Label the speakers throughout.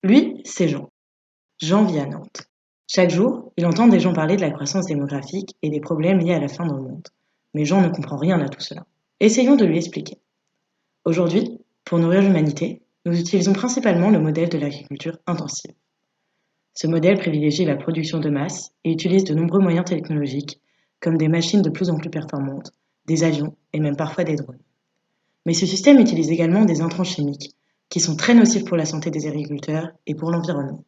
Speaker 1: Lui, c'est Jean. Jean vit à Nantes. Chaque jour, il entend des gens parler de la croissance démographique et des problèmes liés à la faim dans le monde. Mais Jean ne comprend rien à tout cela. Essayons de lui expliquer. Aujourd'hui, pour nourrir l'humanité, nous utilisons principalement le modèle de l'agriculture intensive. Ce modèle privilégie la production de masse et utilise de nombreux moyens technologiques, comme des machines de plus en plus performantes, des avions et même parfois des drones. Mais ce système utilise également des intrants chimiques, qui sont très nocifs pour la santé des agriculteurs et pour l'environnement.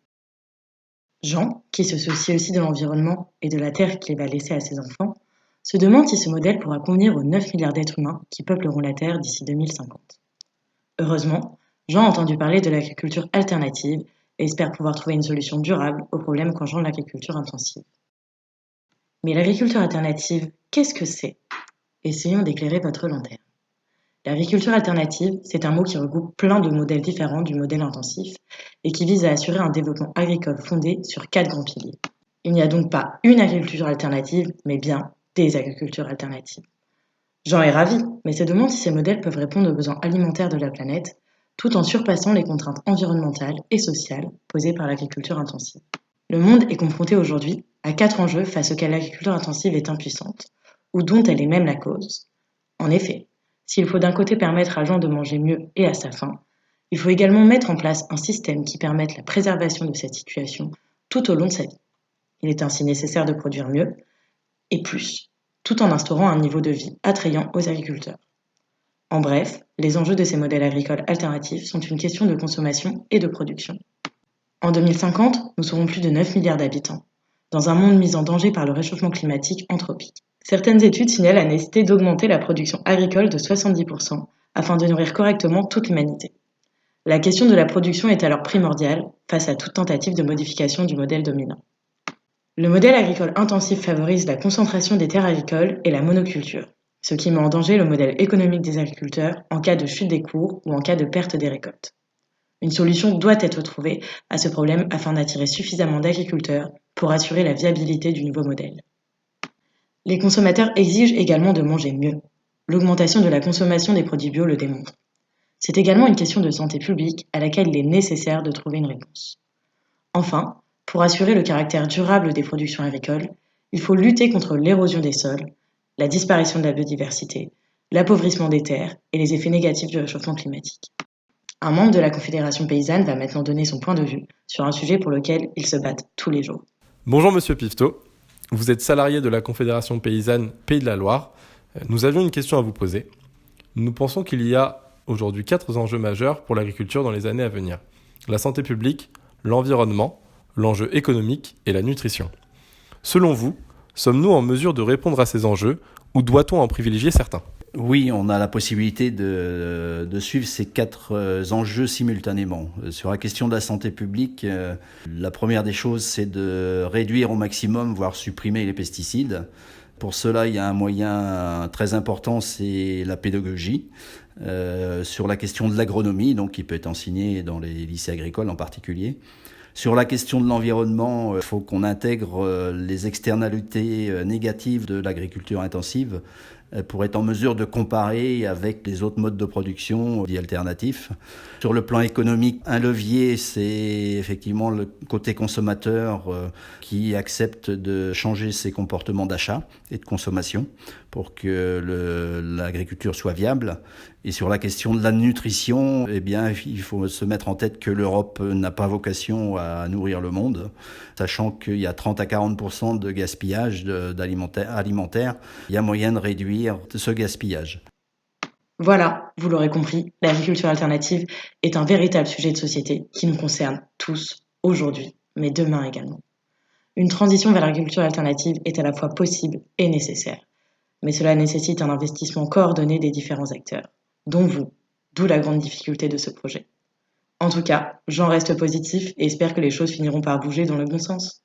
Speaker 1: Jean, qui se soucie aussi de l'environnement et de la terre qu'il va laisser à ses enfants, se demande si ce modèle pourra convenir aux 9 milliards d'êtres humains qui peupleront la Terre d'ici 2050. Heureusement, Jean a entendu parler de l'agriculture alternative et espère pouvoir trouver une solution durable aux problèmes qu'engendre l'agriculture intensive. Mais l'agriculture alternative, qu'est-ce que c'est? Essayons d'éclairer votre lanterne. L'agriculture alternative, c'est un mot qui regroupe plein de modèles différents du modèle intensif et qui vise à assurer un développement agricole fondé sur 4 grands piliers. Il n'y a donc pas une agriculture alternative, mais bien des agricultures alternatives. Jean est ravi, mais se demande si ces modèles peuvent répondre aux besoins alimentaires de la planète, tout en surpassant les contraintes environnementales et sociales posées par l'agriculture intensive. Le monde est confronté aujourd'hui à 4 enjeux face auxquels l'agriculture intensive est impuissante, ou dont elle est même la cause. En effet, s'il faut d'un côté permettre à Jean de manger mieux et à sa faim, il faut également mettre en place un système qui permette la préservation de cette situation tout au long de sa vie. Il est ainsi nécessaire de produire mieux et plus, tout en instaurant un niveau de vie attrayant aux agriculteurs. En bref, les enjeux de ces modèles agricoles alternatifs sont une question de consommation et de production. En 2050, nous serons plus de 9 milliards d'habitants, dans un monde mis en danger par le réchauffement climatique anthropique. Certaines études signalent la nécessité d'augmenter la production agricole de 70% afin de nourrir correctement toute l'humanité. La question de la production est alors primordiale face à toute tentative de modification du modèle dominant. Le modèle agricole intensif favorise la concentration des terres agricoles et la monoculture, ce qui met en danger le modèle économique des agriculteurs en cas de chute des cours ou en cas de perte des récoltes. Une solution doit être trouvée à ce problème afin d'attirer suffisamment d'agriculteurs pour assurer la viabilité du nouveau modèle. Les consommateurs exigent également de manger mieux. L'augmentation de la consommation des produits bio le démontre. C'est également une question de santé publique à laquelle il est nécessaire de trouver une réponse. Enfin, pour assurer le caractère durable des productions agricoles, il faut lutter contre l'érosion des sols, la disparition de la biodiversité, l'appauvrissement des terres et les effets négatifs du réchauffement climatique. Un membre de la Confédération paysanne va maintenant donner son point de vue sur un sujet pour lequel ils se battent tous les jours.
Speaker 2: Bonjour Monsieur Pifto, vous êtes salarié de la Confédération paysanne Pays de la Loire. Nous avions une question à vous poser. Nous pensons qu'il y a aujourd'hui 4 enjeux majeurs pour l'agriculture dans les années à venir. La santé publique, l'environnement, l'enjeu économique et la nutrition. Selon vous, sommes-nous en mesure de répondre à ces enjeux ou doit-on en privilégier certains ?
Speaker 3: Oui, on a la possibilité de suivre ces 4 enjeux simultanément. Sur la question de la santé publique, la première des choses, c'est de réduire au maximum, voire supprimer les pesticides. Pour cela, il y a un moyen très important, c'est la pédagogie. Sur la question de l'agronomie, donc qui peut être enseignée dans les lycées agricoles en particulier. Sur la question de l'environnement, il faut qu'on intègre les externalités négatives de l'agriculture intensive pour être en mesure de comparer avec les autres modes de production dits alternatifs. Sur le plan économique, un levier, c'est effectivement le côté consommateur qui accepte de changer ses comportements d'achat et de consommation pour que l'agriculture soit viable. Et sur la question de la nutrition, eh bien, il faut se mettre en tête que l'Europe n'a pas vocation à nourrir le monde, sachant qu'il y a 30 à 40% de gaspillage alimentaire. Il y a moyen de réduire ce gaspillage.
Speaker 1: Voilà, vous l'aurez compris, l'agriculture alternative est un véritable sujet de société qui nous concerne tous aujourd'hui, mais demain également. Une transition vers l'agriculture alternative est à la fois possible et nécessaire, mais cela nécessite un investissement coordonné des différents acteurs, dont vous, d'où la grande difficulté de ce projet. En tout cas, j'en reste positif et espère que les choses finiront par bouger dans le bon sens.